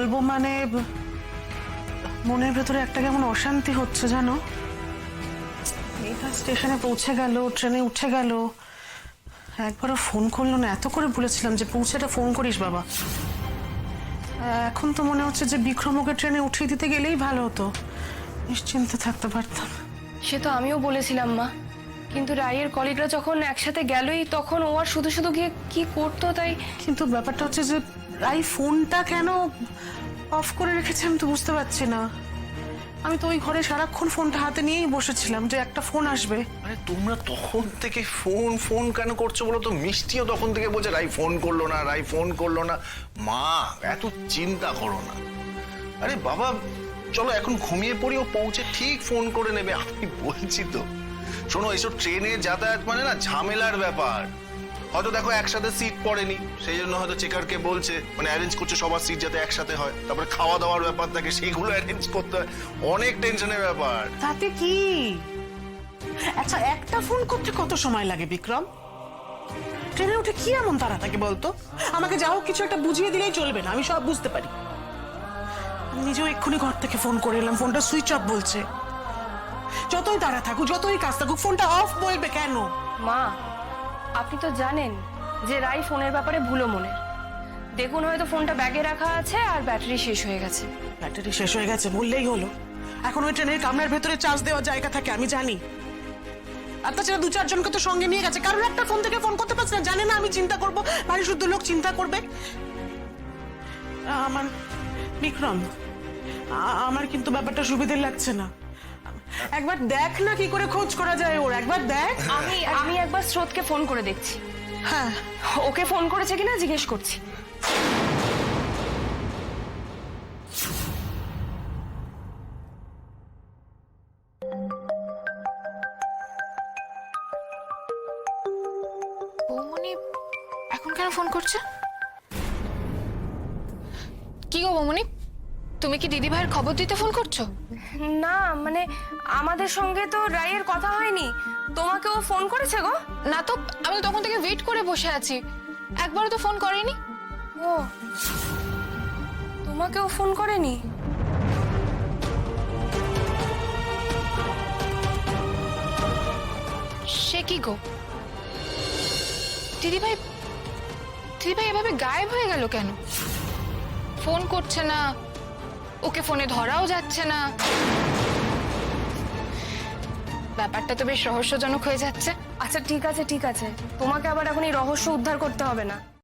বলবো মানে মনের ভেতরে একটা কেমন অশান্তি হচ্ছে জানো। মেয়েটা স্টেশনে পৌঁছে গেল, ট্রেনে উঠে গেল, একবারও ফোন করলো না। এত করে বলেছিলাম যে পৌঁছেটা ফোন করিস বাবা। এখন তো মনে হচ্ছে যে বিক্রমকে ট্রেনে উঠিয়ে দিতে গেলেই ভালো হতো, নিশ্চিন্তে থাকতে পারতাম। সে তো আমিও বলেছিলাম মা, কিন্তু রায়ের কলিগরা যখন একসাথে গেলই তখন ও আর শুধু শুধু গিয়ে কি করতো তাই। কিন্তু ব্যাপারটা হচ্ছে যে রাই ফোনটা কেন অফ করে রেখেছে আমি তো বুঝতে পারছি না। আমি তো ওই ঘরে সারাক্ষণ ফোনটা হাতে নিয়েই বসেছিলাম যে একটা ফোন আসবে। আরে তোমরা তখন থেকে ফোন ফোন কেন করছো বলো তো? মিষ্টিও তখন থেকে বলছে রাই ফোন করলো না, রাই ফোন করলো না। মা এত চিন্তা করো না। আরে বাবা চলো এখন ঘুমিয়ে পড়ি, ও পৌঁছে ঠিক ফোন করে নেবে। আমি বলছি তো, শোনো এইসব ট্রেনে যাতায়াত মানে না ঝামেলার ব্যাপার। হয়তো দেখো একসাথে সিট পড়েনি, সেই জন্য হয়তো চেকারকে বলছে, মানে অ্যারেঞ্জ করছে সবার সিট যাতে একসাথে হয়। তারপরে খাওয়া দাওয়ার ব্যাপার থাকে, সেগুলো অ্যারেঞ্জ করতে হয়। অনেক টেনশনের ব্যাপার। তাতে কি? আচ্ছা একটা ফোন করতে কত সময় লাগে বিক্রম? ট্রেনে উঠে কি এমন তাড়া থাকে বলতো? আমাকে যা হোক কিছু একটা বুঝিয়ে দিলেই চলবে না, আমি সব বুঝতে পারি। আমি নিজেও এক্ষুনি ঘর থেকে ফোন করে এলাম, ফোনটা সুইচ অফ বলছে। যতই তাড়া থাকুক, যতই কাজ থাকুক, ফোনটা অফ বলবে কেন? মা আপনি তো জানেন যে রাই ফোনের ব্যাপারে ভুলো মনের। দেখুন হয়তো ফোনটা ব্যাগে রাখা আছে আর ব্যাটারি শেষ হয়ে গেছে। ব্যাটারি শেষ হয়ে গেছে বললেই হলো? এখন ওই ট্রেনের কামরার ভেতরে চার্জ দেওয়ার জায়গা থাকে, আমি জানি। আর তাছাড়া 2-4 জনকে তো সঙ্গে নিয়ে গেছে, কারণ একটা ফোন থেকে ফোন করতে পারছে না, জানে না আমি চিন্তা করবো, বাড়ি শুদ্ধ লোক চিন্তা করবে। আমার বিক্রম, আমার কিন্তু ব্যাপারটা সুবিধের লাগছে না। একবার দেখ না কি করে খোঁজ করা যায় ওর, একবার দেখ। আমি একবার স্রোতকে ফোন করে দেখছি। হ্যাঁ ওকে ফোন করেছে কিনা জিজ্ঞেস করছি। বৌমনি এখন কেন ফোন করছে? কি গো বৌমনি, তুমি কি দিদি ভাইয়ের খবর দিতে ফোন করছো? না মানে আমাদের সঙ্গে তো রায়ের কথা হয়নি, তোমাকেও ফোন করেছে গো? না তো, আমি তো তখন থেকে ওয়েট করে বসে আছি, একবারও তো ফোন করেনি। ও তোমাকেও ফোন করেনি? সে কি গো, দিদি ভাই এভাবে গায়েব হয়ে গেল কেন? ফোন করছে না, ওকে ফোনে ধরাও যাচ্ছে না। ব্যাপারটা তো বেশ রহস্যজনক হয়ে যাচ্ছে। আচ্ছা ঠিক আছে ঠিক আছে, তোমাকে আবার এখন এই রহস্য উদ্ধার করতে হবে না।